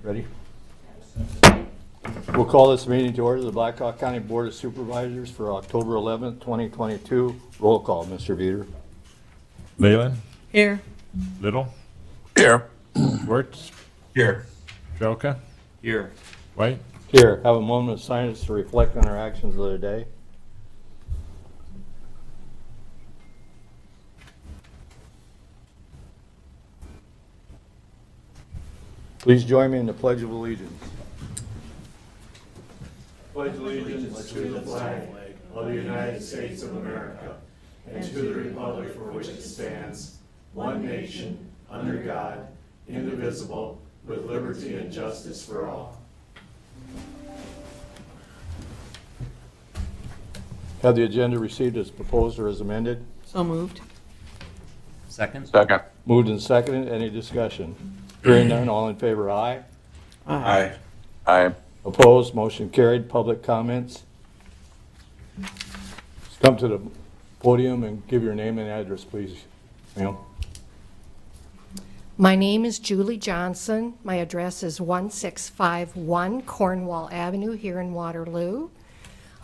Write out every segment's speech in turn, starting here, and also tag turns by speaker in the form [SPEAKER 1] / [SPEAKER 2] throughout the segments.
[SPEAKER 1] Ready? We'll call this meeting to order, the Blackhawk County Board of Supervisors for October 11th, 2022. Roll call, Mr. Veeder.
[SPEAKER 2] Leyland,
[SPEAKER 3] Here.
[SPEAKER 2] Little,
[SPEAKER 4] Here.
[SPEAKER 2] Wertz,
[SPEAKER 4] Here.
[SPEAKER 2] Jelka,
[SPEAKER 4] Here.
[SPEAKER 2] White.
[SPEAKER 1] Here, have a moment of silence to reflect on our actions of the day. Please join me in the Pledge of Allegiance.
[SPEAKER 5] Pledge allegiance to the flag of the United States of America and to the republic for which it stands, one nation, under God, indivisible, with liberty and justice for all.
[SPEAKER 1] Have the agenda received as proposed or as amended?
[SPEAKER 3] So moved.
[SPEAKER 4] Second.
[SPEAKER 1] Moved and seconded. Any discussion? Hearing none, all in favor, aye.
[SPEAKER 4] Aye. Aye.
[SPEAKER 1] Opposed, motion carried. Public comments. Come to the podium and give your name and address, please, ma'am.
[SPEAKER 6] My name is Julie Johnson. My address is 1651 Cornwall Avenue here in Waterloo.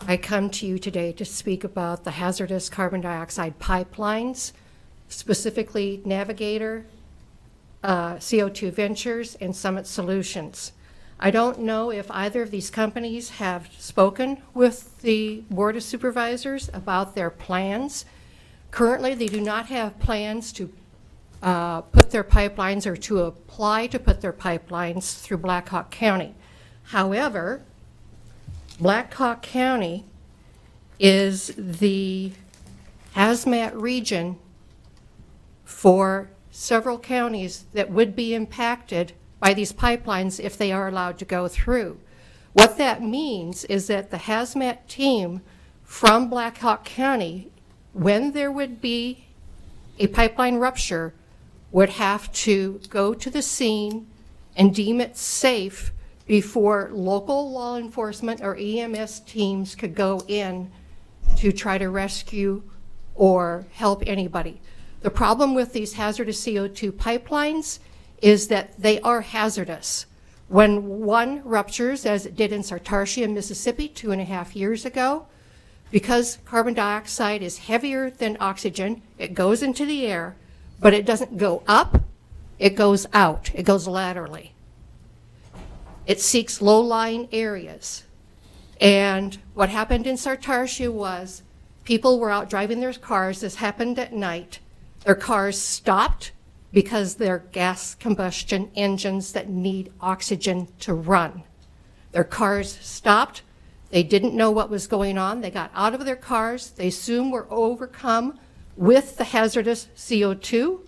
[SPEAKER 6] I come to you today to speak about the hazardous carbon dioxide pipelines, specifically Navigator, CO2 Ventures, and Summit Solutions. I don't know if either of these companies have spoken with the Board of Supervisors about their plans. Currently, they do not have plans to put their pipelines or to apply to put their pipelines through Blackhawk County. However, Blackhawk County is the hazmat region for several counties that would be impacted by these pipelines if they are allowed to go through. What that means is that the hazmat team from Blackhawk County, when there would be a pipeline rupture, would have to go to the scene and deem it safe before local law enforcement or EMS teams could go in to try to rescue or help anybody. The problem with these hazardous CO2 pipelines is that they are hazardous. When one ruptures, as it did in Sartartia, Mississippi 2.5 years ago, because carbon dioxide is heavier than oxygen, it goes into the air, but it doesn't go up, it goes out, it goes laterally. It seeks low-lying areas. And what happened in Sartartia was people were out driving their cars. This happened at night. Their cars stopped because they're gas combustion engines that need oxygen to run. Their cars stopped. They didn't know what was going on. They got out of their cars. They soon were overcome with the hazardous CO2,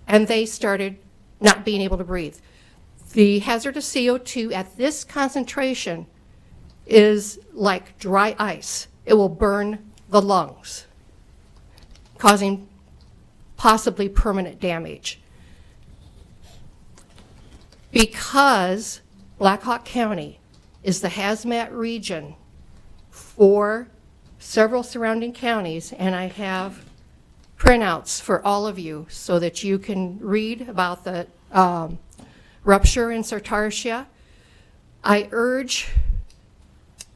[SPEAKER 6] and they started not being able to breathe. The hazardous CO2 at this concentration is like dry ice. It will burn the lungs, causing possibly permanent damage. Because Blackhawk County is the hazmat region for several surrounding counties, and I have printouts for all of you so that you can read about the rupture in Sartartia. I urge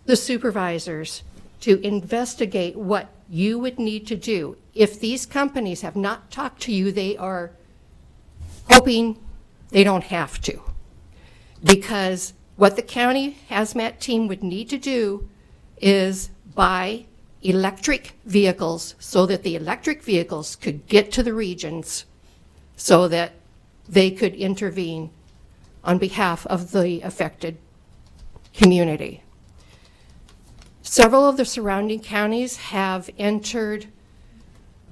[SPEAKER 6] the supervisors to investigate what you would need to do. If these companies have not talked to you, they are hoping they don't have to. Because what the county hazmat team would need to do is buy electric vehicles so that the electric vehicles could get to the regions so that they could intervene on behalf of the affected community. Several of the surrounding counties have entered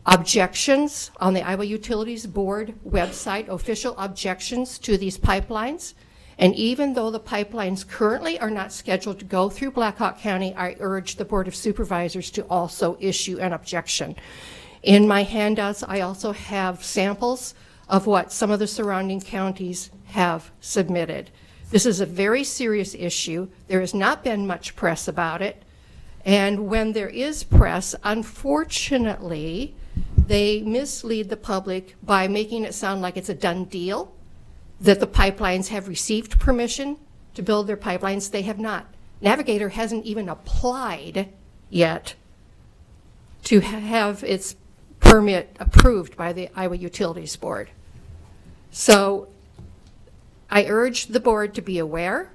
[SPEAKER 6] objections on the Iowa Utilities Board website, official objections to these pipelines. And even though the pipelines currently are not scheduled to go through Blackhawk County, I urge the Board of Supervisors to also issue an objection. In my handouts, I also have samples of what some of the surrounding counties have submitted. This is a very serious issue. There has not been much press about it. And when there is press, unfortunately, they mislead the public by making it sound like it's a done deal. that the pipelines have received permission to build their pipelines. They have not. Navigator hasn't even applied yet to have its permit approved by the Iowa Utilities Board. So I urge the board to be aware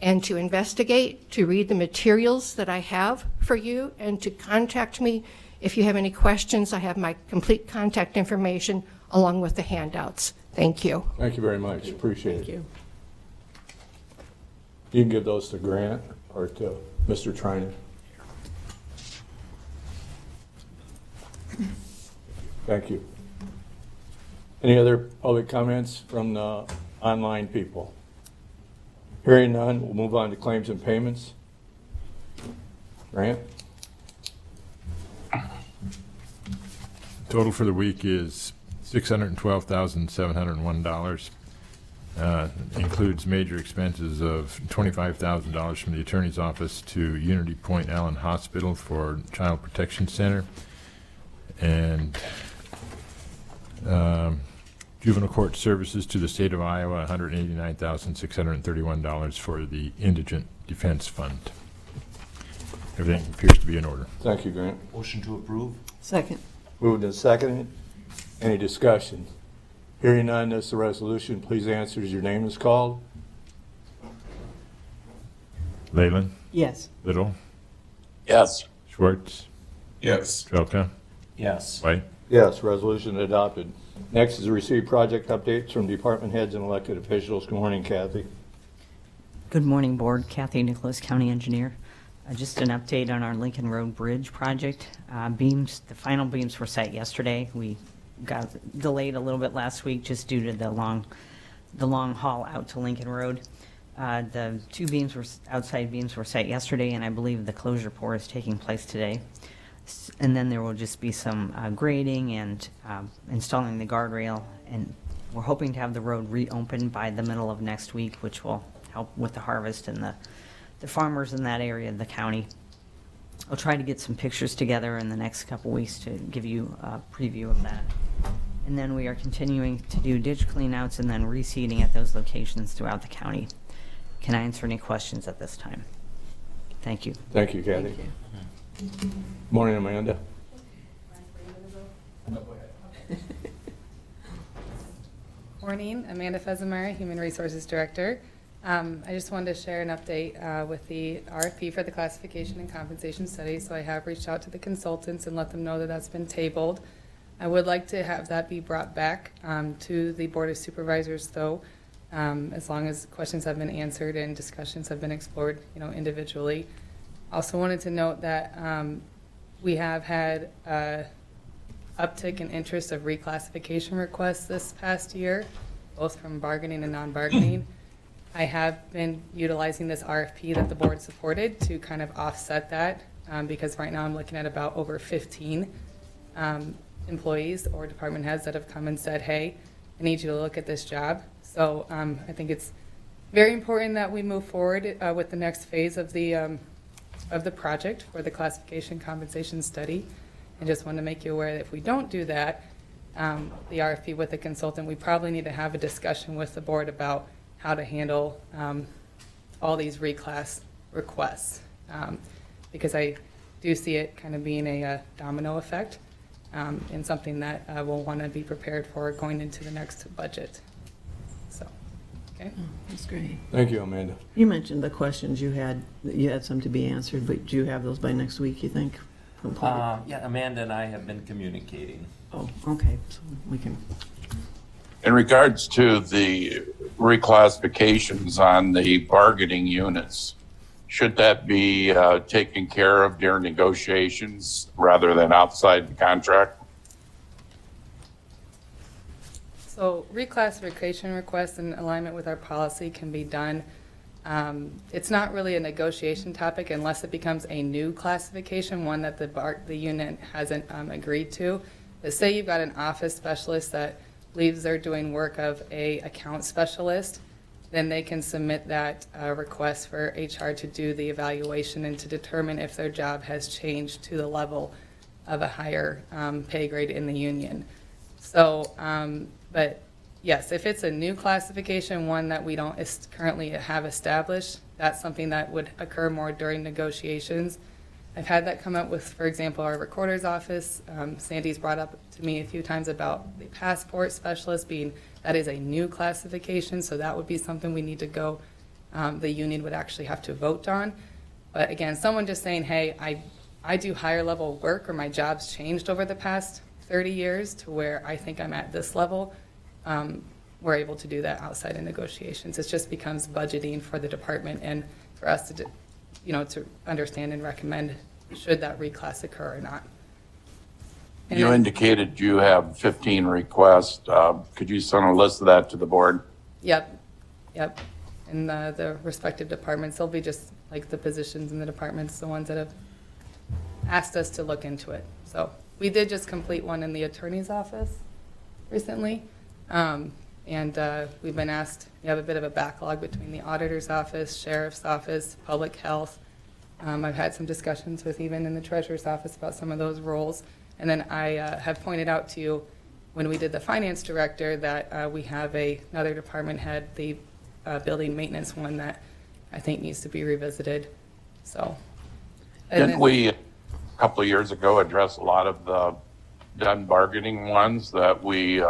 [SPEAKER 6] and to investigate, to read the materials that I have for you, and to contact me if you have any questions. I have my complete contact information along with the handouts. Thank you.
[SPEAKER 1] Thank you very much. Appreciate it.
[SPEAKER 3] Thank you.
[SPEAKER 1] You can give those to Grant or to Mr. Triner. Thank you. Any other public comments from the online people? Hearing none, we'll move on to claims and payments. Grant?
[SPEAKER 2] Total for the week is $612,701. Includes major expenses of $25,000 from the Attorney's Office to Unity Point Allen Hospital for Child Protection Center, and Juvenile Court Services to the State of Iowa, $189,631 for the Indigent Defense Fund. Everything appears to be in order.
[SPEAKER 1] Thank you, Grant.
[SPEAKER 4] Motion to approve?
[SPEAKER 3] Second.
[SPEAKER 1] Moved and seconded. Any discussion? Hearing none, this is the resolution. Please answer as your name is called.
[SPEAKER 2] Leyland,
[SPEAKER 3] Yes.
[SPEAKER 2] Little,
[SPEAKER 4] Yes.
[SPEAKER 2] Schwartz,
[SPEAKER 4] Yes.
[SPEAKER 2] Trelka,
[SPEAKER 4] Yes.
[SPEAKER 2] White.
[SPEAKER 1] Yes, resolution adopted. Next is to receive project updates from department heads and elected officials. Good morning, Kathy.
[SPEAKER 7] Good morning, Board. Kathy Nicholas, County Engineer. Just an update on our Lincoln Road Bridge project. Beams, the final beams were set yesterday. We got delayed a little bit last week just due to the long haul out to Lincoln Road. The two beams outside beams were set yesterday, and I believe the closure pour is taking place today. And then there will just be some grading and installing the guardrail, and we're hoping to have the road reopened by the middle of next week, which will help with the harvest and the farmers in that area of the county. I'll try to get some pictures together in the next couple weeks to give you a preview of that. And then we are continuing to do ditch cleanouts and then reseeding at those locations throughout the county. Can I answer any questions at this time? Thank you.
[SPEAKER 1] Thank you, Kathy.
[SPEAKER 3] Thank you.
[SPEAKER 1] Morning, Amanda.
[SPEAKER 8] Morning, Amanda Fezemeyer, Human Resources Director. I just wanted to share an update with the RFP for the classification and compensation study. So I have reached out to the consultants and let them know that that's been tabled. I would like to have that be brought back to the Board of Supervisors, though, as long as questions have been answered and discussions have been explored, individually. Also wanted to note that we have had uptick in interest of reclassification requests this past year, both from bargaining and non-bargaining. I have been utilizing this RFP that the board supported to kind of offset that, because right now I'm looking at about over 15 employees or department heads that have come and said, hey, I need you to look at this job. So I think it's very important that we move forward with the next phase of the project for the classification compensation study. And just want to make you aware that if we don't do that, the RFP with the consultant, we probably need to have a discussion with the board about how to handle all these reclass requests, because I do see it kind of being a domino effect, and something that we'll want to be prepared for going into the next budget. So, okay.
[SPEAKER 3] That's great.
[SPEAKER 1] Thank you, Amanda.
[SPEAKER 3] You mentioned the questions you had some to be answered, but do you have those by next week, you think?
[SPEAKER 4] Yeah, Amanda and I have been communicating.
[SPEAKER 3] Oh, okay, so we can.
[SPEAKER 9] In regards to the reclassifications on the bargaining units, should that be taken care of during negotiations rather than outside the contract?
[SPEAKER 8] So reclassification requests in alignment with our policy can be done. It's not really a negotiation topic unless it becomes a new classification, one that the unit hasn't agreed to. But say you've got an office specialist that believes they're doing work of a account specialist, then they can submit that request for HR to do the evaluation and to determine if their job has changed to the level of a higher pay grade in the union. So, but yes, if it's a new classification, one that we don't currently have established, that's something that would occur more during negotiations. I've had that come up with, for example, our recorder's office. Sandy's brought up to me a few times about the passport specialist being, that is a new classification, so that would be something we need to go, the union would actually have to vote on. But again, someone just saying, hey, I do higher level work, or my job's changed over the past 30 years to where I think I'm at this level, we're able to do that outside of negotiations. It just becomes budgeting for the department and for us to, to understand and recommend should that reclass occur or not. And
[SPEAKER 9] You
[SPEAKER 8] then-
[SPEAKER 9] indicated you have 15 requests. Could you send a list of that to the board?
[SPEAKER 8] Yep. And the respective departments, they'll be just like the positions in the departments, the ones that have asked us to look into it. So we did just complete one in the attorney's office recently. And we've been asked, we have a bit of a backlog between the auditor's office, sheriff's office, public health. I've had some discussions with even in the treasurer's office about some of those roles. And then I have pointed out to you when we did the finance director that we have another department head, the building maintenance one, that I think needs to be revisited. So. and
[SPEAKER 9] Didn't
[SPEAKER 8] then-
[SPEAKER 9] we, a couple of years ago, address a lot of the done bargaining ones that we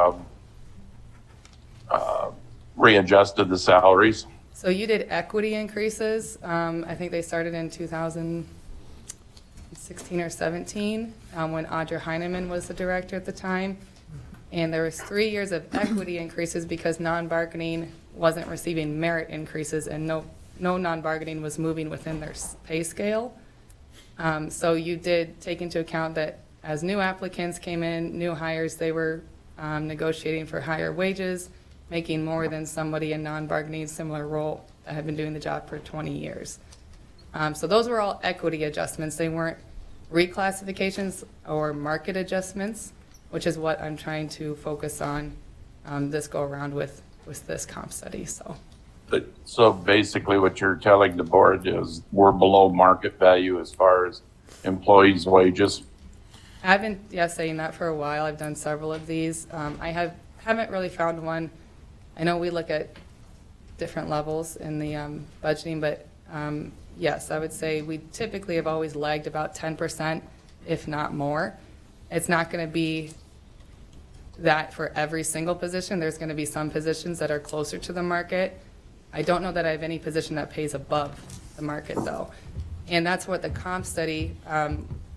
[SPEAKER 9] readjusted the salaries?
[SPEAKER 8] So you did equity increases. I think they started in 2016 or 17 when Audra Heineman was the director at the time. And there was 3 years of equity increases because non-bargaining wasn't receiving merit increases, and no non-bargaining was moving within their pay scale. So you did take into account that as new applicants came in, new hires, they were negotiating for higher wages, making more than somebody in non-bargaining similar role that had been doing the job for 20 years. So those were all equity adjustments. They weren't reclassifications or market adjustments, which is what I'm trying to focus on this go around with this comp study.
[SPEAKER 9] So basically what you're telling the board is we're below market value as far as employees' wages?
[SPEAKER 8] I've been saying that for a while. I've done several of these. I haven't really found one. I know we look at different levels in the budgeting, but yes, I would say we typically have always lagged about 10%, if not more. It's not going to be that for every single position. There's going to be some positions that are closer to the market. I don't know that I have any position that pays above the market, though. And that's what the comp study,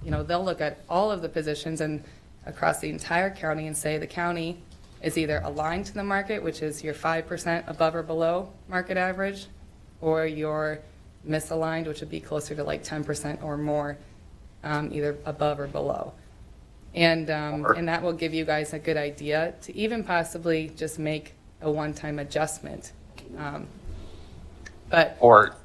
[SPEAKER 8] they'll look at all of the positions and across the entire county and say the county is either aligned to the market, which is your 5% above or below market average, or you're misaligned, which would be closer to like 10% or more, either above or below. And that will give you guys a good idea to even possibly just make a one-time adjustment.
[SPEAKER 9] Or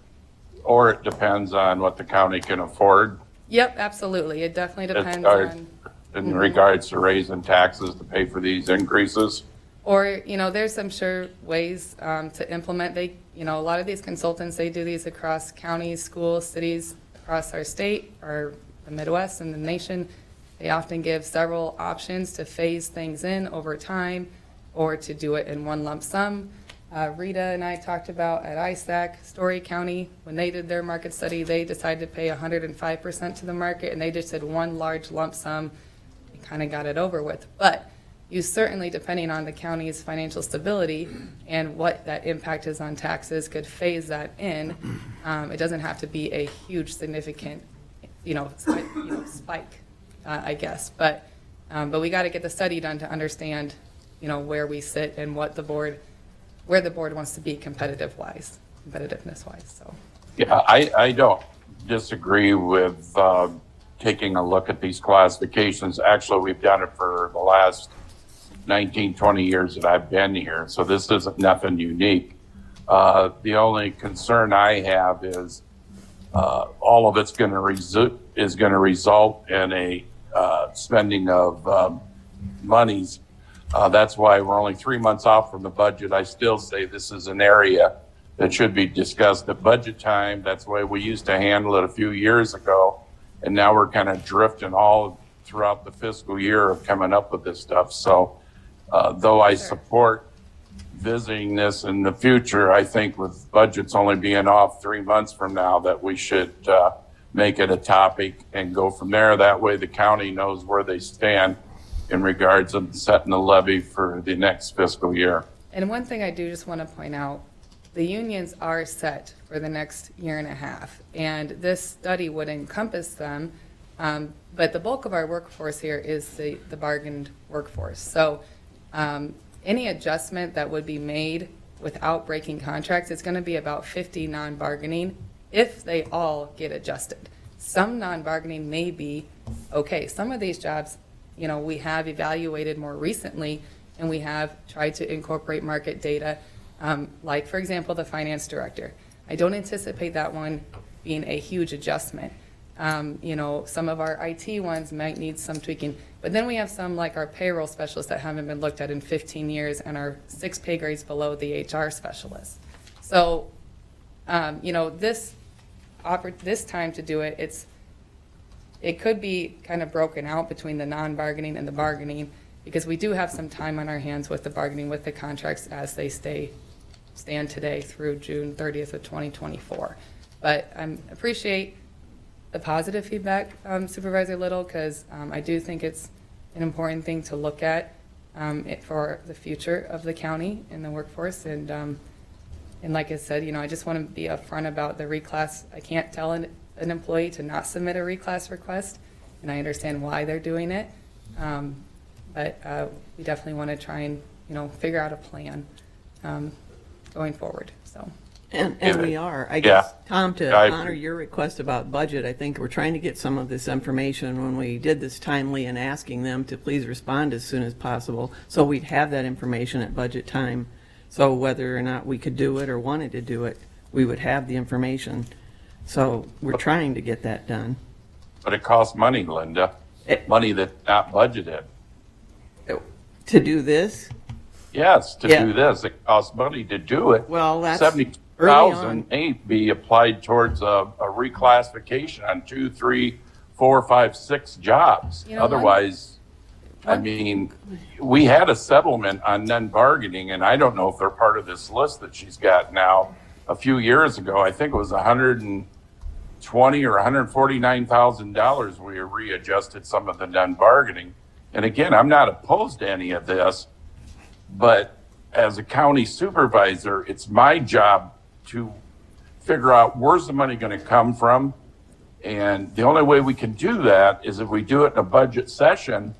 [SPEAKER 9] it depends on what the county can afford
[SPEAKER 8] Yep, absolutely. It definitely depends on.
[SPEAKER 9] in regards to raising taxes to pay for these increases.
[SPEAKER 8] Or, there's some sure ways to implement. A lot of these consultants, they do these across counties, schools, cities, across our state or the Midwest and the nation. They often give several options to phase things in over time or to do it in one lump sum. Rita and I talked about at ISAC, Story County, when they did their market study, they decided to pay 105% to the market, and they just did one large lump sum and kind of got it over with. But you certainly, depending on the county's financial stability and what that impact is on taxes, could phase that in. It doesn't have to be a huge, significant, spike, I guess. But we got to get the study done to understand, where we sit and what the board, where the board wants to be competitiveness-wise. So.
[SPEAKER 9] Yeah, I don't disagree with taking a look at these classifications. Actually, we've done it for the last 19, 20 years that I've been here, so this isn't nothing unique. The only concern I have is all of it's going to result in a spending of monies. That's why we're only 3 months off from the budget. I still say this is an area that should be discussed at budget time. That's the way we used to handle it a few years ago. And now we're kind of drifting all throughout the fiscal year of coming up with this stuff. So though I support visiting this in the future. I think with budgets only being off 3 months from now, that we should make it a topic and go from there. That way the county knows where they stand in regards of setting the levy for the next fiscal year.
[SPEAKER 8] And one thing I do just want to point out, the unions are set for the next year and a half, and this study would encompass them, but the bulk of our workforce here is the bargained workforce. So any adjustment that would be made without breaking contracts, it's going to be about 50 non-bargaining if they all get adjusted. Some non-bargaining may be okay. Some of these jobs, you know, we have evaluated more recently, and we have tried to incorporate market data, like, for example, the finance director. I don't anticipate that one being a huge adjustment. You know, some of our IT ones might need some tweaking, but then we have some like our payroll specialists that haven't been looked at in 15 years and are 6 pay grades below the HR specialists. So, you know, this time to do it, it could be kind of broken out between the non-bargaining and the bargaining, because we do have some time on our hands with the bargaining with the contracts as they stand today through June 30th of 2024. But I appreciate the positive feedback, Supervisor Little, because I do think it's an important thing to look at for the future of the county and the workforce. And like I said, you know, I just want to be upfront about the reclass. I can't tell an employee to not submit a reclass request, and I understand why they're doing it. But we definitely want to try and, you know, figure out a plan going forward. So.
[SPEAKER 3] And we are. I
[SPEAKER 9] Yeah.
[SPEAKER 3] guess, Tom, to
[SPEAKER 9] I
[SPEAKER 3] honor
[SPEAKER 9] agree.
[SPEAKER 3] your request about budget, I think we're trying to get some of this information when we did this timely and asking them to please respond as soon as possible. So we'd have that information at budget time. So whether or not we could do it or wanted to do it, we would have the information. So we're trying to get that done.
[SPEAKER 9] But it costs money, Linda, money that's not budgeted.
[SPEAKER 3] To do this,
[SPEAKER 9] Yes, to
[SPEAKER 3] Yeah.
[SPEAKER 9] do this, it costs money to do it.
[SPEAKER 3] well, that's
[SPEAKER 9] 70,000 may be applied towards a reclassification on 2, 3, 4, 5, 6 jobs.
[SPEAKER 8] You know,
[SPEAKER 9] Otherwise, I mean, we had a settlement on non-bargaining, and I don't know if they're part of this list that she's got now. A few years ago, I think it was $120,000 or $149,000. We readjusted some of the non-bargaining. And again, I'm not opposed to any of this, but as a county supervisor, it's my job to figure out where's the money going to come from. And the only way we can do that is if we do it in a budget session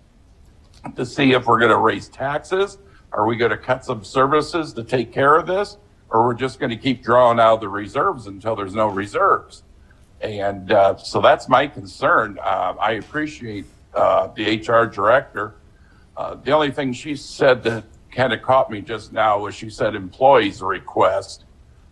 [SPEAKER 9] to see if we're going to raise taxes. Are we going to cut some services to take care of this? Or we're just going to keep drawing out the reserves until there's no reserves. And so that's my concern. I appreciate the HR director. The only thing she said that kind of caught me just now was she said employees request.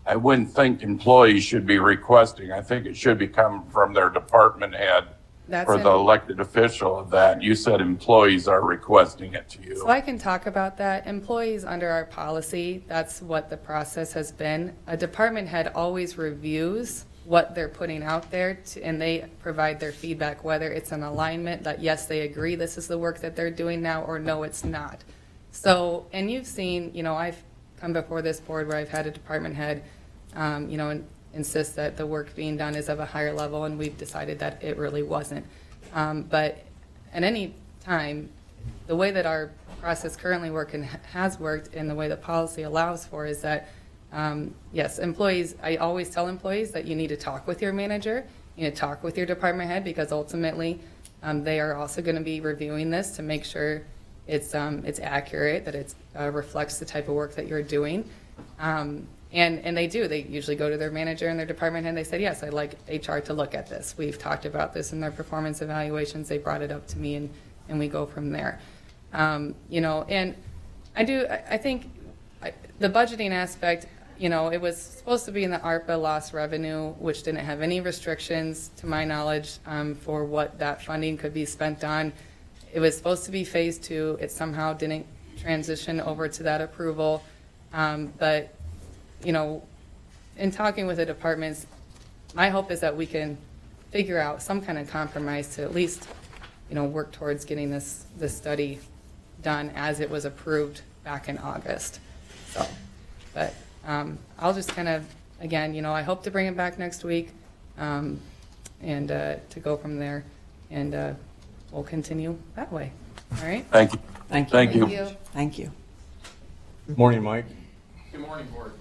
[SPEAKER 9] I wouldn't think employees should be requesting. I think it should be coming from their department head
[SPEAKER 8] That's
[SPEAKER 9] or
[SPEAKER 8] it.
[SPEAKER 9] the elected official of that. You said employees are requesting it to you.
[SPEAKER 8] So I can talk about that. Employees under our policy, that's what the process has been. A department head always reviews what they're putting out there and they provide their feedback, whether it's an alignment that yes, they agree this is the work that they're doing now, or no, it's not. So, and you've seen, you know, I've come before this board where I've had a department head, you know, insist that the work being done is of a higher level, and we've decided that it really wasn't. But at any time, the way that our process currently works and has worked, and the way the policy allows for, is that yes, employees, I always tell employees that you need to talk with your manager, you need to talk with your department head, because ultimately they are also going to be reviewing this to make sure it's accurate, that it reflects the type of work that you're doing. And they do. They usually go to their manager and their department head and they said, yes, I'd like HR to look at this. We've talked about this in their performance evaluations. They brought it up to me, and we go from there. You know, and I think the budgeting aspect, you know, it was supposed to be in the ARPA lost revenue, which didn't have any restrictions, to my knowledge, for what that funding could be spent on. It was supposed to be phase 2. It somehow didn't transition over to that approval. But, you know, in talking with the departments, my hope is that we can figure out some kind of compromise to at least, you know, work towards getting this study done as it was approved back in August. So But I'll just kind of, again, I hope to bring it back next week and to go from there. And we'll continue that way. All right?
[SPEAKER 9] Thank you.
[SPEAKER 3] Thank you.
[SPEAKER 9] Thank you.
[SPEAKER 3] Thank you.
[SPEAKER 1] Morning, Mike.
[SPEAKER 10] Good morning, Board.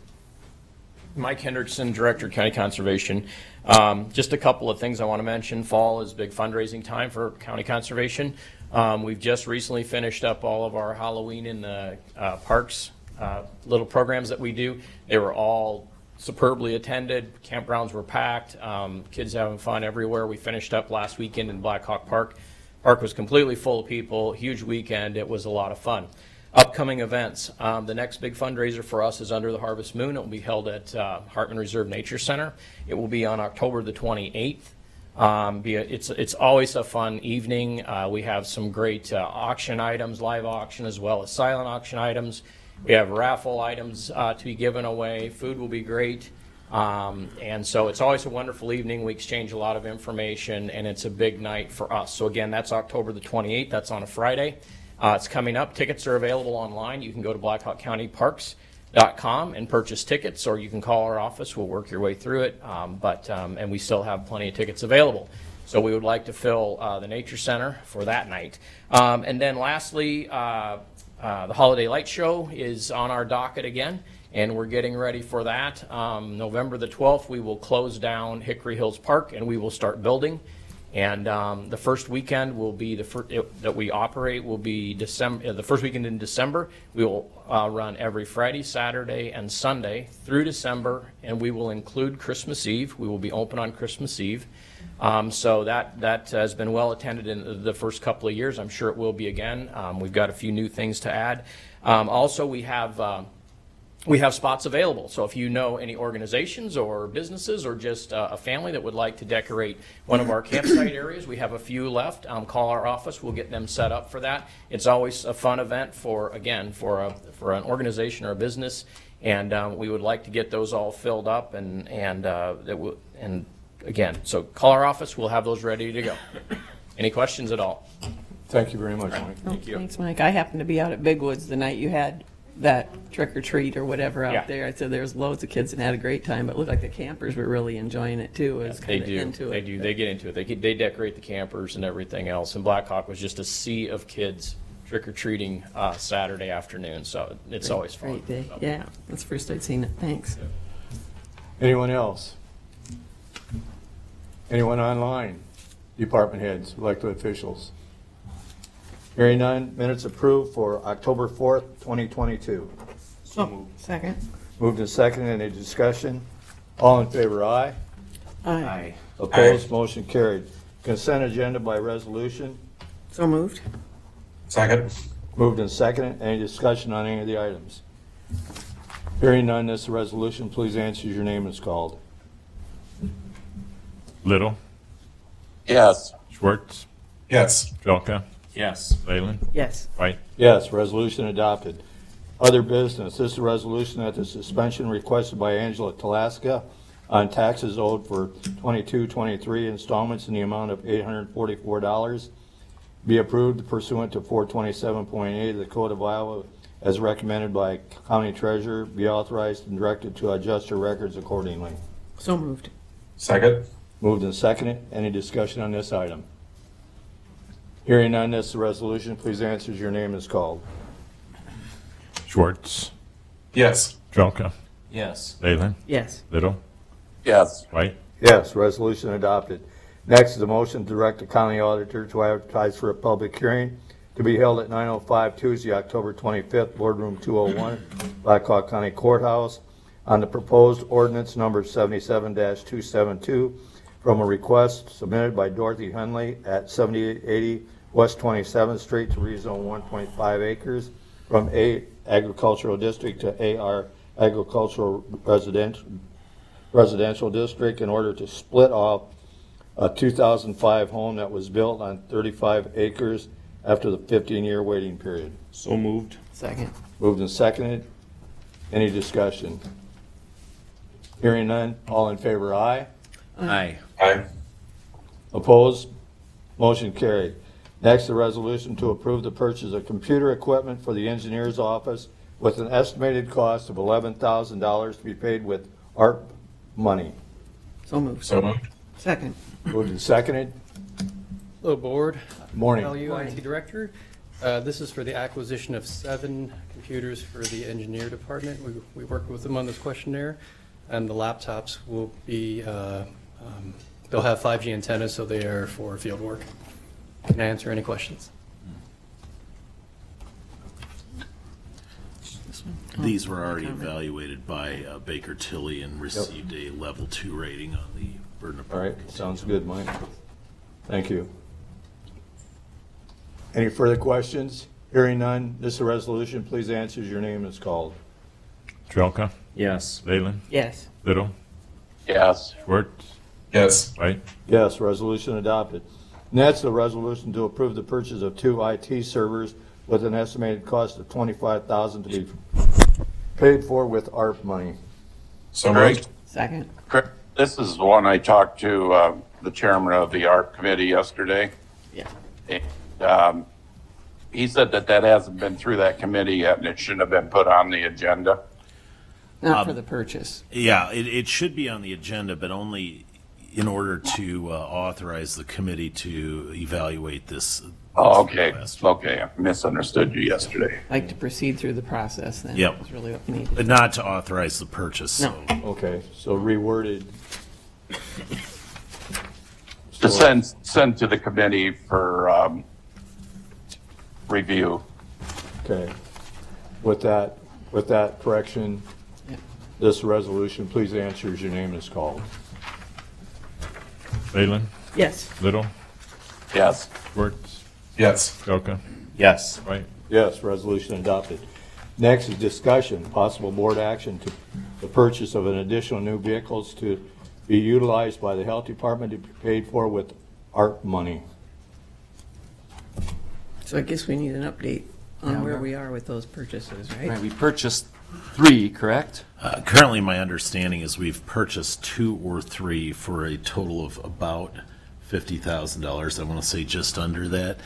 [SPEAKER 10] Mike Hendrickson, Director, County Conservation. Just a couple of things I want to mention. Fall is big fundraising time for County Conservation. We've just recently finished up all of our Halloween in the parks, little programs that we do. They were all superbly attended. Campgrounds were packed. Kids having fun everywhere. We finished up last weekend in Black Hawk Park. Park was completely full of people. Huge weekend. It was a lot of fun. Upcoming events. The next big fundraiser for us is Under the Harvest Moon. It will be held at Hartman Reserve Nature Center. It will be on October the 28th. It's always a fun evening. We have some great auction items, live auction, as well as silent auction items. We have raffle items to be given away. Food will be great. And so it's always a wonderful evening. We exchange a lot of information, and it's a big night for us. So again, that's October the 28th. That's on a Friday. It's coming up. Tickets are available online. You can go to blackhawkcountyparks.com and purchase tickets, or you can call our office. We'll work your way through it. And we still have plenty of tickets available. So we would like to fill the Nature Center for that night. And then lastly, the Holiday Light Show is on our docket again, and we're getting ready for that. November the 12th, we will close down Hickory Hills Park, and we will start building. And the first weekend will be that we operate will be December. The first weekend in December, we will run every Friday, Saturday, and Sunday through December, and we will include Christmas Eve. We will be open on Christmas Eve. So that has been well attended in the first couple of years. I'm sure it will be again. We've got a few new things to add. Also, we have spots available. So if you know any organizations or businesses or just a family that would like to decorate one of our campsite areas, we have a few left. Call our office. We'll get them set up for that. It's always a fun event for an organization or a business, and we would like to get those all filled up and again, so call our office. We'll have those ready to go. Any questions at all?
[SPEAKER 1] Thank you very much, Mike.
[SPEAKER 10] Thank you.
[SPEAKER 3] Thanks, Mike. I happened to be out at Big Woods the night you had that trick or treat or whatever out
[SPEAKER 10] Yeah.
[SPEAKER 3] there. I said there's loads of kids and had a great time, but it looked like the campers were really enjoying it too. It was
[SPEAKER 10] They
[SPEAKER 3] kind of
[SPEAKER 10] do.
[SPEAKER 3] into
[SPEAKER 10] They
[SPEAKER 3] it.
[SPEAKER 10] do. They get into it. They decorate the campers and everything else. And Black Hawk was just a sea of kids trick-or-treating Saturday afternoon. So it's always fun.
[SPEAKER 3] Great day. Yeah, that's the first I'd seen it. Thanks.
[SPEAKER 1] Anyone else? Anyone online? Department heads, elected officials? Hearing none, minutes approved for October 4th, 2022.
[SPEAKER 3] Second.
[SPEAKER 1] Moved and seconded. Any discussion? All in favor, aye.
[SPEAKER 3] Aye.
[SPEAKER 1] Opposed, motion carried. Consent agenda by resolution.
[SPEAKER 3] So moved.
[SPEAKER 5] Second.
[SPEAKER 1] Moved and seconded. Any discussion on any of the items? Hearing none, this resolution, please answer as your name is called.
[SPEAKER 2] Little,
[SPEAKER 9] Yes.
[SPEAKER 2] Schwartz,
[SPEAKER 5] Yes.
[SPEAKER 2] Jelka,
[SPEAKER 4] Yes.
[SPEAKER 2] Leyland,
[SPEAKER 3] Yes.
[SPEAKER 2] White.
[SPEAKER 1] Yes, resolution adopted. Other business, this is a resolution that the suspension requested by Angela Talaska on taxes owed for 22-23 installments in the amount of $844 be approved pursuant to 427.8 of the Code of Iowa as recommended by County Treasurer, be authorized and directed to adjust her records accordingly.
[SPEAKER 3] So moved.
[SPEAKER 5] Second.
[SPEAKER 1] Moved and seconded. Any discussion on this item? Hearing none, this is a resolution. Please answer as your name is called.
[SPEAKER 2] Schwartz,
[SPEAKER 5] Yes.
[SPEAKER 2] Jelka,
[SPEAKER 4] Yes.
[SPEAKER 2] Leyland,
[SPEAKER 3] Yes.
[SPEAKER 2] Little,
[SPEAKER 9] Yes.
[SPEAKER 2] White.
[SPEAKER 1] Yes, resolution adopted. Next is a motion to direct the county auditor to advertise for a public hearing to be held at 9:05 Tuesday, October 25th, Boardroom 201, Blackhawk County Courthouse, on the proposed ordinance number 77-272 from a request submitted by Dorothy Henley at 7880 West 27th Street to rezone 1.5 acres from A Agricultural District to AR Agricultural Residential District in order to split off a 2005 home that was built on 35 acres after the 15-year waiting period.
[SPEAKER 4] So moved.
[SPEAKER 3] Second.
[SPEAKER 1] Moved and seconded. Any discussion? Hearing none, all in favor, aye.
[SPEAKER 4] Aye.
[SPEAKER 5] Aye.
[SPEAKER 1] Opposed? Motion carried. Next, a resolution to approve the purchase of computer equipment for the engineer's office with an estimated cost of $11,000 to be paid with ARP money.
[SPEAKER 3] So moved.
[SPEAKER 5] So moved.
[SPEAKER 3] Second.
[SPEAKER 1] Moved and seconded.
[SPEAKER 11] Hello, Board.
[SPEAKER 1] Morning.
[SPEAKER 11] LU IT Director. This is for the acquisition of 7 computers for the engineer department. We worked with them on this questionnaire, and the laptops will be, they'll have 5G antennas, so they are for field work. Can I answer any questions?
[SPEAKER 12] These were already evaluated by Baker Tilly and received a level 2 rating on the burden of
[SPEAKER 1] All right,
[SPEAKER 12] proof.
[SPEAKER 1] sounds good, Mike. Thank you. Any further questions? Hearing none, this is a resolution. Please answer as your name is called.
[SPEAKER 2] Trelka,
[SPEAKER 4] Yes.
[SPEAKER 2] Leyland,
[SPEAKER 3] Yes.
[SPEAKER 2] Little,
[SPEAKER 9] Yes.
[SPEAKER 2] Schwartz,
[SPEAKER 5] Yes.
[SPEAKER 2] White,
[SPEAKER 1] Yes, resolution adopted. Next, a resolution to approve the purchase of 2 IT servers with an estimated cost of $25,000 to be paid for with ARP money.
[SPEAKER 5] So
[SPEAKER 9] Craig?
[SPEAKER 5] moved.
[SPEAKER 3] Second.
[SPEAKER 9] Craig, this is the one I talked to the chairman of the ARP committee yesterday.
[SPEAKER 3] Yeah.
[SPEAKER 9] And, he said that hasn't been through that committee yet, and it shouldn't have been put on the agenda.
[SPEAKER 3] Not for the purchase.
[SPEAKER 12] Yeah, it should be on the agenda, but only in order to authorize the committee to evaluate this.
[SPEAKER 9] Oh, okay.
[SPEAKER 12] request.
[SPEAKER 9] Okay, I misunderstood you yesterday.
[SPEAKER 3] Like to proceed through the process then.
[SPEAKER 12] Yep.
[SPEAKER 3] Is really what we need.
[SPEAKER 12] But not to authorize the purchase.
[SPEAKER 3] No.
[SPEAKER 12] So.
[SPEAKER 1] Okay, so reworded.
[SPEAKER 9] To send to the committee for review.
[SPEAKER 1] Okay. With that correction,
[SPEAKER 3] Yeah.
[SPEAKER 1] this resolution, please answer as your name is called.
[SPEAKER 2] Leyland,
[SPEAKER 3] Yes.
[SPEAKER 2] Little,
[SPEAKER 9] Yes.
[SPEAKER 2] Schwartz,
[SPEAKER 5] Yes.
[SPEAKER 2] Trelka,
[SPEAKER 4] Yes.
[SPEAKER 2] White,
[SPEAKER 1] Yes, resolution adopted. Next is discussion, possible board action to the purchase of an additional new vehicles to be utilized by the health department to be paid for with ARP money.
[SPEAKER 3] So I guess we need an update on where we are with those purchases, right?
[SPEAKER 4] Right, we purchased 3, correct?
[SPEAKER 12] Currently, my understanding is we've purchased 2 or 3 for a total of about $50,000. I want to say just under that.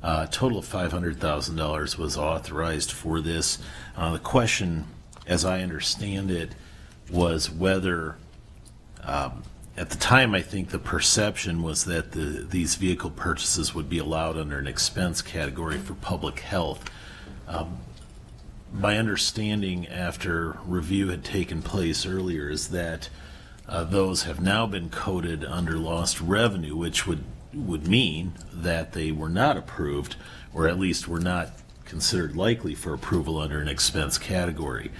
[SPEAKER 12] A total of $500,000 was authorized for this. The question, as I understand it, was whether, at the time, I think the perception was that these vehicle purchases would be allowed under an expense category for public health. My understanding after review had taken place earlier is that those have now been coded under lost revenue, which would mean that they were not approved, or at least were not considered likely for approval under an expense category.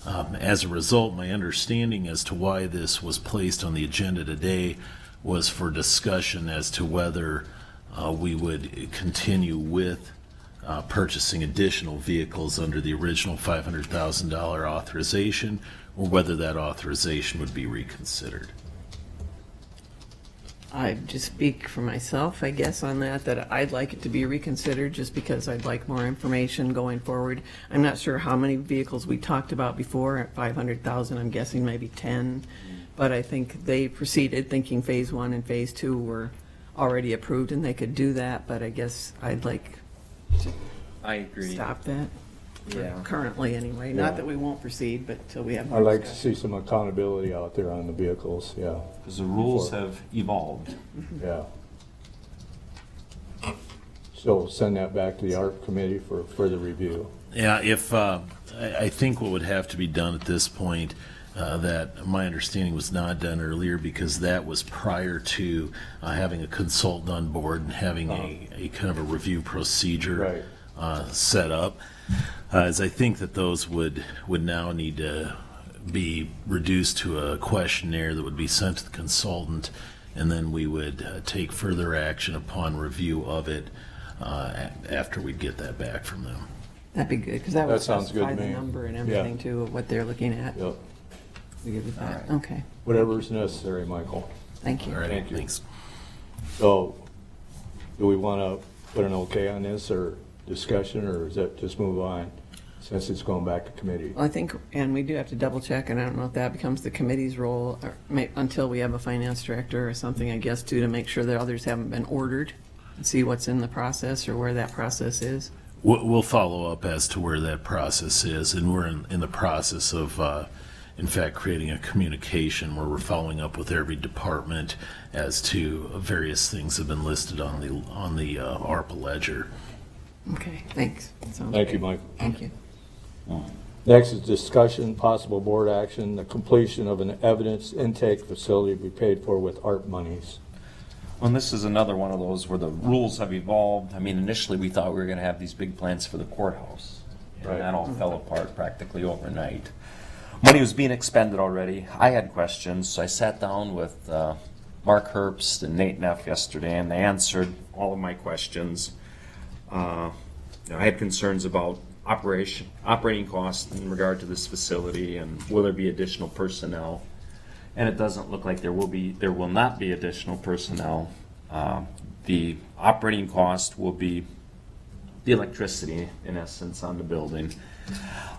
[SPEAKER 12] As a result, my understanding as to why this was placed on the agenda today was for discussion as to whether we would continue with purchasing additional vehicles under the original $500,000 authorization, or whether that authorization would be reconsidered.
[SPEAKER 3] I just speak for myself, I guess, on that I'd like it to be reconsidered just because I'd like more information going forward. I'm not sure how many vehicles we talked about before at 500,000. I'm guessing maybe 10. But I think they proceeded thinking phase 1 and phase 2 were already approved and they could do that. But I guess I'd like
[SPEAKER 4] I agree.
[SPEAKER 3] stop that.
[SPEAKER 4] Yeah.
[SPEAKER 3] Currently, anyway.
[SPEAKER 1] Yeah.
[SPEAKER 3] Not that we won't proceed, but till we have more
[SPEAKER 1] I'd like to
[SPEAKER 3] discussion.
[SPEAKER 1] see some accountability out there on the vehicles, yeah,
[SPEAKER 4] Because the rules have evolved.
[SPEAKER 1] yeah. So send that back to the ARP committee for further review.
[SPEAKER 12] Yeah, if, I think what would have to be done at this point, that my understanding was not done earlier, because that was prior to having a consultant on board and having a kind of a review procedure set up, is I think that those would now need to be reduced to a questionnaire that would be sent to the consultant, and then we would take further action upon review of it after we get that back from them.
[SPEAKER 3] That'd be good, because that would
[SPEAKER 1] That sounds good
[SPEAKER 3] specify
[SPEAKER 1] to
[SPEAKER 3] the
[SPEAKER 1] me.
[SPEAKER 3] number and
[SPEAKER 1] Yeah.
[SPEAKER 3] everything too of what they're looking at.
[SPEAKER 1] Yep.
[SPEAKER 3] We give it that. Okay,
[SPEAKER 1] Whatever's necessary, Michael.
[SPEAKER 3] thank you.
[SPEAKER 12] All right,
[SPEAKER 1] Thank you.
[SPEAKER 12] thanks.
[SPEAKER 1] So, do we want to put an okay on this, or discussion, or is that just move on, since it's going back to committee?
[SPEAKER 3] Well, I think, and we do have to double check, and I don't know if that becomes the committee's role, or until we have a finance director or something, I guess, too, to make sure that others haven't been ordered, and see what's in the process or where that process is.
[SPEAKER 12] We'll follow up as to where that process is, and we're in the process of, in fact, creating a communication where we're following up with every department as to various things that have been listed on the ARPA ledger.
[SPEAKER 3] Okay, thanks. Sounds
[SPEAKER 1] Thank you,
[SPEAKER 3] great.
[SPEAKER 1] Mike.
[SPEAKER 3] Thank you.
[SPEAKER 1] Next is discussion, possible board action, the completion of an evidence intake facility to be paid for with ARP monies.
[SPEAKER 4] Well, this is another one of those where the rules have evolved. I mean, initially, we thought we were gonna have these big plans for the courthouse.
[SPEAKER 1] Right.
[SPEAKER 4] And that all fell apart practically overnight. Money was being expended already. I had questions, so I sat down with Mark Herbst and Nate Neff yesterday, and they answered all of my questions. I had concerns about operating costs in regard to this facility, and will there be additional personnel? And it doesn't look like there will not be additional personnel. The operating cost will be the electricity, in essence, on the building.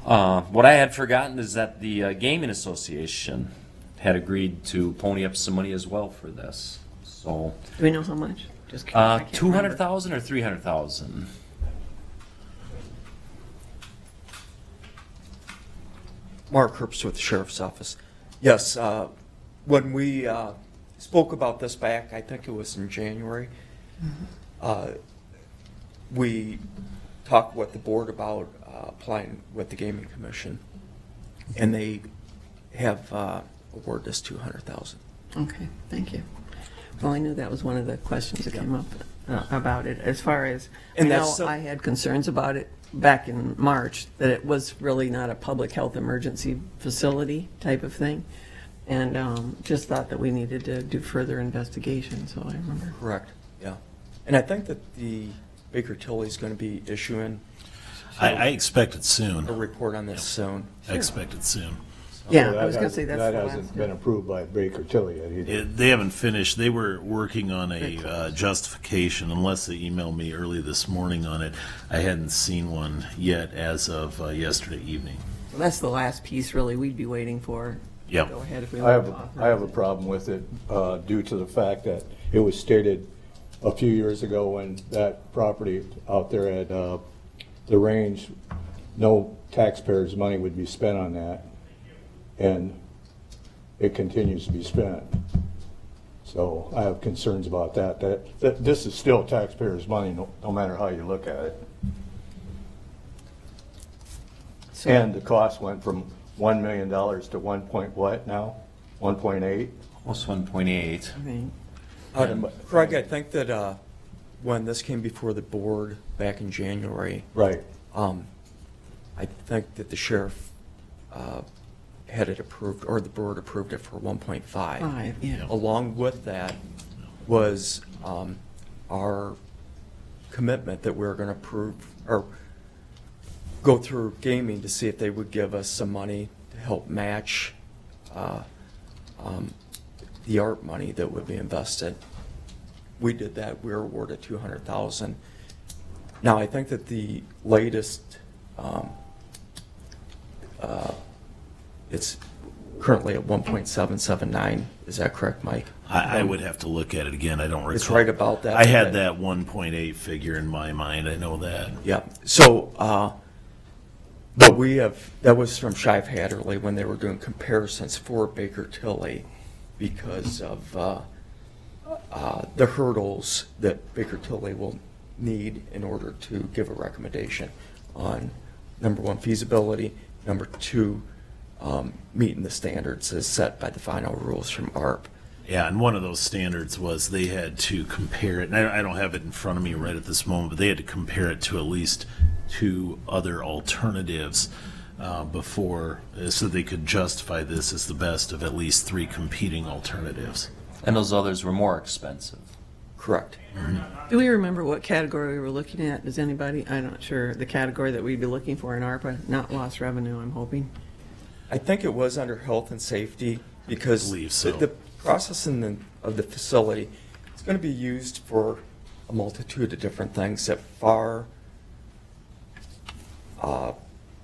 [SPEAKER 4] What I had forgotten is that the Gaming Association had agreed to pony up some money as well for this. So,
[SPEAKER 3] Do we know how much? Just curious. I can't remember.
[SPEAKER 4] 200,000 or 300,000?
[SPEAKER 13] Mark Herbst with the Sheriff's Office. Yes, when we spoke about this back, I think it was in January, we talked with the board about applying with the Gaming Commission, and they have awarded us $200,000.
[SPEAKER 3] Okay, thank you. Well, I knew that was one of the questions that came up about it. As far as,
[SPEAKER 13] And
[SPEAKER 3] I know
[SPEAKER 13] that's
[SPEAKER 3] I had concerns about it back in March, that it was really not a public health emergency facility type of thing. And just thought that we needed to do further investigation, so I remember.
[SPEAKER 13] Correct, yeah. And I think that the Baker Tilly is going to be issuing
[SPEAKER 12] I expect it
[SPEAKER 13] a
[SPEAKER 12] soon.
[SPEAKER 13] report on this soon.
[SPEAKER 12] I expect it soon.
[SPEAKER 3] Yeah,
[SPEAKER 1] So
[SPEAKER 3] I was
[SPEAKER 1] that
[SPEAKER 3] going to say that's the
[SPEAKER 1] That
[SPEAKER 3] last
[SPEAKER 1] hasn't
[SPEAKER 3] step.
[SPEAKER 1] been approved by Baker Tilly yet either.
[SPEAKER 12] They haven't finished. They were working on a justification, unless they emailed me early this morning on it. I hadn't seen one yet as of yesterday evening.
[SPEAKER 3] So that's the last piece, really, we'd be waiting for.
[SPEAKER 12] Yep.
[SPEAKER 3] Go ahead if we
[SPEAKER 1] I
[SPEAKER 3] want to
[SPEAKER 1] have a
[SPEAKER 3] authorize it.
[SPEAKER 1] problem with it due to the fact that it was stated a few years ago when that property out there at the range, no taxpayers' money would be spent on that, and it continues to be spent. So I have concerns about that. That this is still taxpayers' money, no matter how you look at it.
[SPEAKER 3] So-
[SPEAKER 1] And the cost went from $1 million to 1 point what now? 1.8?
[SPEAKER 4] Almost 1.8.
[SPEAKER 3] Right.
[SPEAKER 13] Craig, I think that when this came before the board back in January,
[SPEAKER 1] Right.
[SPEAKER 13] I think that the sheriff had it approved, or the board approved it for 1.5.
[SPEAKER 3] 5, yeah.
[SPEAKER 13] Along with that was our commitment that we were going to approve, or go through gaming to see if they would give us some money to help match the ARP money that would be invested. We did that. We were awarded $200,000. Now, I think that the latest, it's currently at 1.779. Is that correct, Mike?
[SPEAKER 12] I would have to look at it again. I don't recall.
[SPEAKER 13] It's right about that.
[SPEAKER 12] I had that 1.8 figure in my mind. I know that.
[SPEAKER 13] Yeah. So, but we have, that was from Shive Hatterley when they were doing comparisons for Baker Tilly because of the hurdles that Baker Tilly will need in order to give a recommendation on, number one, feasibility, number two, meeting the standards as set by the final rules from ARP.
[SPEAKER 12] Yeah, and one of those standards was they had to compare it, and I don't have it in front of me right at this moment, but they had to compare it to at least 2 other alternatives before, so they could justify this as the best of at least 3 competing alternatives.
[SPEAKER 4] And those others were more expensive.
[SPEAKER 13] Correct.
[SPEAKER 3] Do we remember what category we were looking at? Does anybody? I'm not sure. The category that we'd be looking for in ARPA, not lost revenue, I'm hoping.
[SPEAKER 13] I think it was under health and safety because
[SPEAKER 12] I believe so.
[SPEAKER 13] the processing of the facility is going to be used for a multitude of different things that far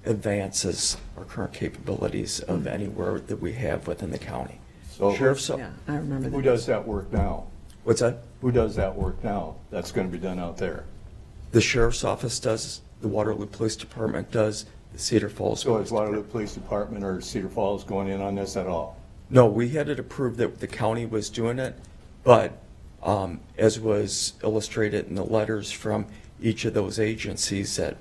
[SPEAKER 13] advances our current capabilities of anywhere that we have within the county.
[SPEAKER 1] So
[SPEAKER 13] Sheriff's,
[SPEAKER 3] Yeah, I remember that.
[SPEAKER 1] who does that work now?
[SPEAKER 13] what's that?
[SPEAKER 1] Who does that work now? That's going to be done out there.
[SPEAKER 13] The sheriff's office does the Waterloo Police Department does, the Cedar Falls.
[SPEAKER 1] So is Waterloo Police Department or Cedar Falls going in on this at all?
[SPEAKER 13] No, we had it approved that the county was doing it, but as was illustrated in the letters from each of those agencies that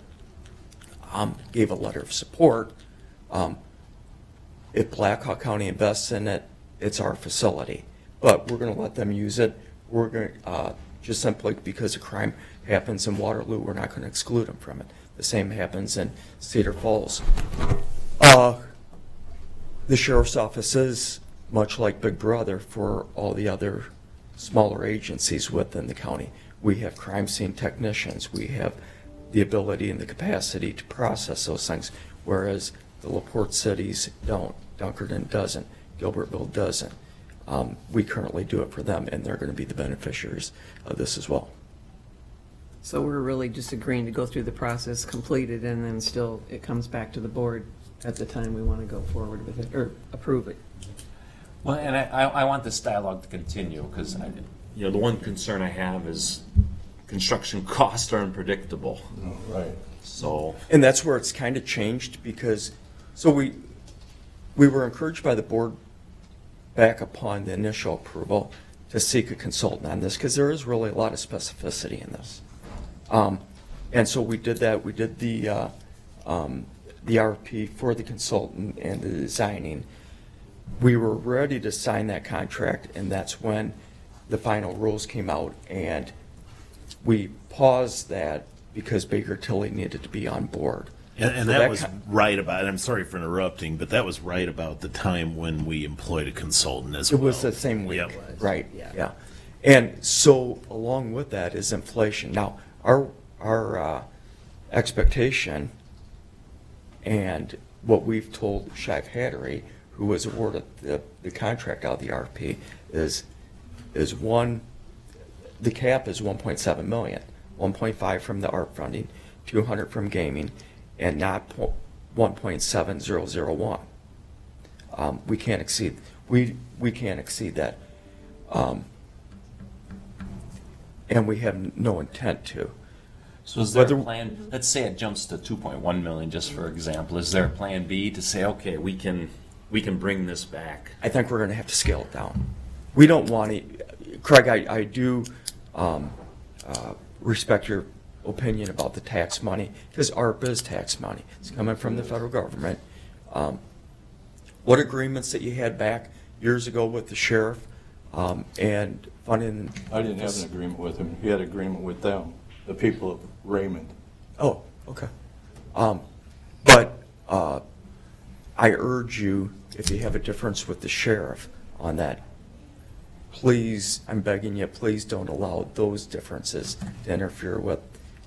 [SPEAKER 13] gave a letter of support, if Blackhawk County invests in it, it's our facility. But we're going to let them use it. We're going to, just simply because a crime happens in Waterloo, we're not going to exclude them from it. The same happens in Cedar Falls. The sheriff's office is much like Big Brother for all the other smaller agencies within the county. We have crime scene technicians. We have the ability and the capacity to process those things, whereas the LaPorte cities don't. Dunkerton doesn't. Gilbertville doesn't. We currently do it for them, and they're going to be the beneficiaries of this as well.
[SPEAKER 3] So we're really just agreeing to go through the process, complete it, and then still it comes back to the board at the time we want to go forward with it, or approve it.
[SPEAKER 4] Well, and I want this dialogue to continue, because, you know, the one concern I have is construction costs are unpredictable.
[SPEAKER 1] Right.
[SPEAKER 4] So,
[SPEAKER 13] And that's where it's kind of changed because, so we were encouraged by the board back upon the initial approval to seek a consultant on this because there is really a lot of specificity in this. And so we did that. We did the RFP for the consultant and the designing. We were ready to sign that contract, and that's when the final rules came out, and we paused that because Baker Tilly needed to be on board.
[SPEAKER 12] And
[SPEAKER 13] So
[SPEAKER 12] that was
[SPEAKER 13] kind-
[SPEAKER 12] right about, and I'm sorry for interrupting, but that was right about the time when we employed a consultant as
[SPEAKER 13] It
[SPEAKER 12] well.
[SPEAKER 13] was the same week,
[SPEAKER 12] Yep.
[SPEAKER 13] right, yeah. And so along with that is inflation. Now, our expectation and what we've told Shive Hattery, who was awarded the contract out of the RFP, is one, the cap is 1.7 million, 1.5 from the art funding, 200 from gaming, and not 1.7001. We can't exceed that. And we have no intent to.
[SPEAKER 4] so is there a
[SPEAKER 13] Whether-
[SPEAKER 4] plan, let's say it jumps to 2.1 million, just for example, is there a plan B to say, okay, we can bring this back?
[SPEAKER 13] I think we're going to have to scale it down. We don't want to, Craig, I do respect your opinion about the tax money, because ARPA is tax money. It's coming from the federal government. What agreements that you had back years ago with the sheriff and funding?
[SPEAKER 1] I didn't have an agreement with him. He had an agreement with them, the people of Raymond.
[SPEAKER 13] Oh, okay. But I urge you, if you have a difference with the sheriff on that, please, I'm begging you, please don't allow those differences to interfere with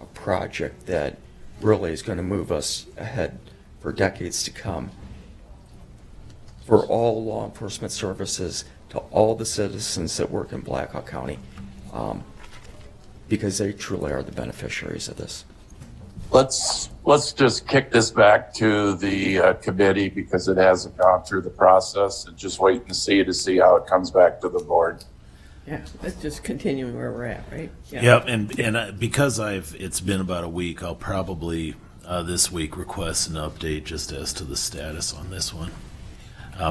[SPEAKER 13] a project that really is going to move us ahead for decades to come. For all law enforcement services, to all the citizens that work in Blackhawk County, because they truly are the beneficiaries of this.
[SPEAKER 9] Let's just kick this back to the committee because it hasn't gone through the process, and just wait and see how it comes back to the board.
[SPEAKER 3] Yeah, that's just continuing where we're at, right? Yeah.
[SPEAKER 12] Yep, and because it's been about a week, I'll probably this week request an update just as to the status on this one.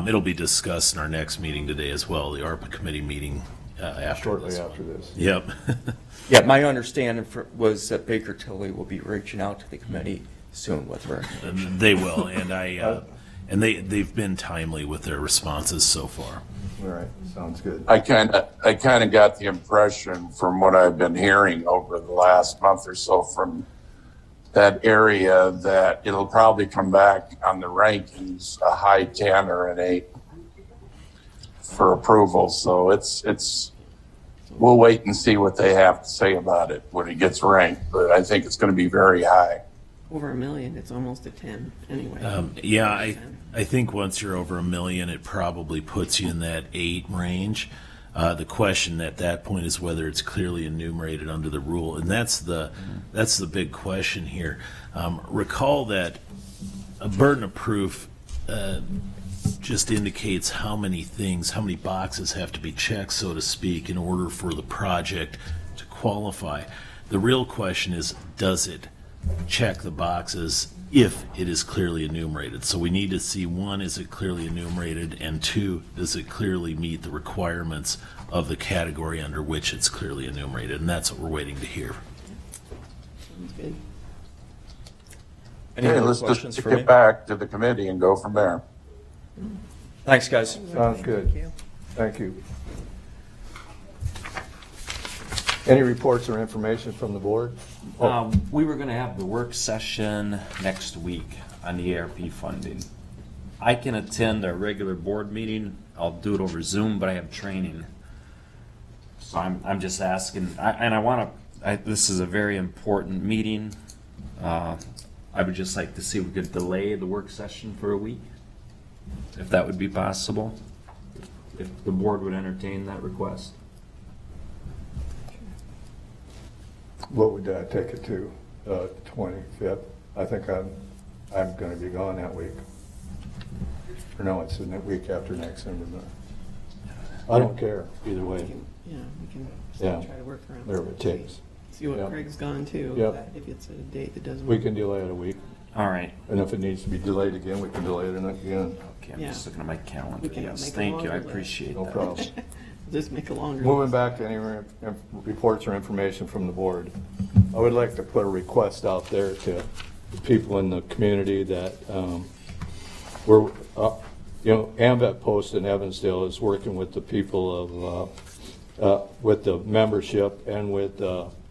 [SPEAKER 12] It'll be discussed in our next meeting today as well, the ARPA committee meeting after
[SPEAKER 1] Shortly
[SPEAKER 12] this
[SPEAKER 1] after
[SPEAKER 12] one.
[SPEAKER 1] this.
[SPEAKER 12] Yep.
[SPEAKER 13] Yeah, my understanding was that Baker Tilly will be reaching out to the committee soon with her.
[SPEAKER 12] And they will, and they've been timely with their responses so far.
[SPEAKER 1] All right, sounds good.
[SPEAKER 9] I kind of got the impression from what I've been hearing over the last month or so from that area that it'll probably come back on the rankings a high 10 or an 8 for approval. So we'll wait and see what they have to say about it when it gets ranked, but I think it's going to be very high.
[SPEAKER 3] Over $1 million, it's almost a 10 anyway.
[SPEAKER 12] Yeah, I think once you're over $1 million, it probably puts you in that 8 range. The question at that point is whether it's clearly enumerated under the rule, and that's the big question here. Recall that a burden of proof just indicates how many boxes have to be checked, so to speak, in order for the project to qualify. The real question is, does it check the boxes if it is clearly enumerated. So we need to see, one, is it clearly enumerated, and two, does it clearly meet the requirements of the category under which it's clearly enumerated, and that's what we're waiting to hear.
[SPEAKER 3] Sounds good.
[SPEAKER 9] Okay, let's just get back to the committee and go from there.
[SPEAKER 13] Thanks, guys.
[SPEAKER 1] Sounds good.
[SPEAKER 3] Thank you.
[SPEAKER 1] Thank you. Any reports or information from the board?
[SPEAKER 4] We were gonna have the work session next week on the ARP funding. I can attend our regular board meeting, I'll do it over Zoom, but I have training. So I'm just asking, this is a very important meeting. I would just like to see if we could delay the work session for a week, if that would be possible, if the board would entertain that request.
[SPEAKER 1] What would that take it to? 25th? I think I'm going to be gone that week. Or no, it's the week after next, isn't it? I don't care either way.
[SPEAKER 3] Yeah, we can
[SPEAKER 1] Yeah.
[SPEAKER 3] try to work around.
[SPEAKER 1] Whatever it takes.
[SPEAKER 3] See what
[SPEAKER 1] Yeah.
[SPEAKER 3] Craig's gone to,
[SPEAKER 1] Yep.
[SPEAKER 3] if it's at a date that doesn't.
[SPEAKER 1] We can delay it a week,
[SPEAKER 4] All right.
[SPEAKER 1] and if it needs to be delayed again, we can delay it again.
[SPEAKER 4] Okay, I'm
[SPEAKER 3] Yeah.
[SPEAKER 4] just looking at my calendar.
[SPEAKER 3] We can
[SPEAKER 4] Yes,
[SPEAKER 3] make a
[SPEAKER 4] thank you, I
[SPEAKER 3] longer list.
[SPEAKER 4] appreciate
[SPEAKER 1] No
[SPEAKER 4] that.
[SPEAKER 1] problem.
[SPEAKER 3] Just make a longer.
[SPEAKER 1] Moving
[SPEAKER 3] list.
[SPEAKER 1] back to any reports or information from the board, I would like to put a request out there to the people in the community that AMVET Post in Evansdale is working with the people of, with the membership and with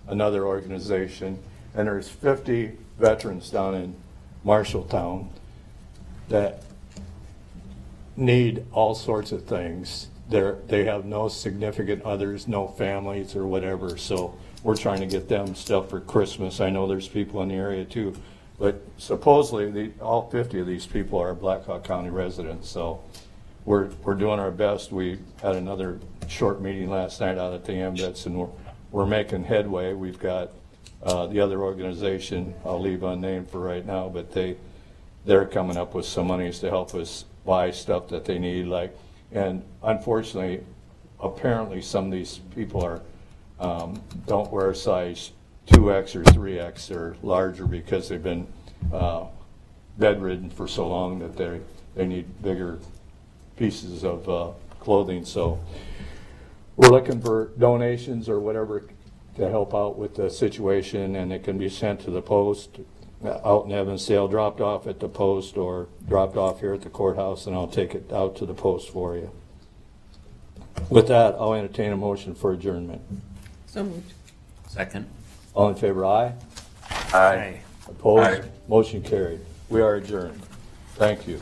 [SPEAKER 1] another organization, and there's 50 veterans down in Marshalltown that need all sorts of things. They have no significant others, no families or whatever, so we're trying to get them stuff for Christmas. I know there's people in the area too, but supposedly all 50 of these people are Black Hawk County residents, so we're doing our best. We had another short meeting last night out at the AMVETS, and we're making headway. We've got the other organization, I'll leave unnamed for right now, but they're coming up with some monies to help us buy stuff that they need, and unfortunately, apparently some of these people don't wear a size 2X or 3X or larger because they've been bedridden for so long that they need bigger pieces of clothing. So we're looking for donations or whatever to help out with the situation, and it can be sent to the post out in Evansdale, dropped off at the post, or dropped off here at the courthouse, and I'll take it out to the post for you. With that, I'll entertain a motion for adjournment.
[SPEAKER 3] So moved.
[SPEAKER 4] Second.
[SPEAKER 1] All in favor, aye?
[SPEAKER 9] Aye.
[SPEAKER 1] Opposed?
[SPEAKER 9] Aye.
[SPEAKER 1] Motion carried. We are adjourned. Thank you.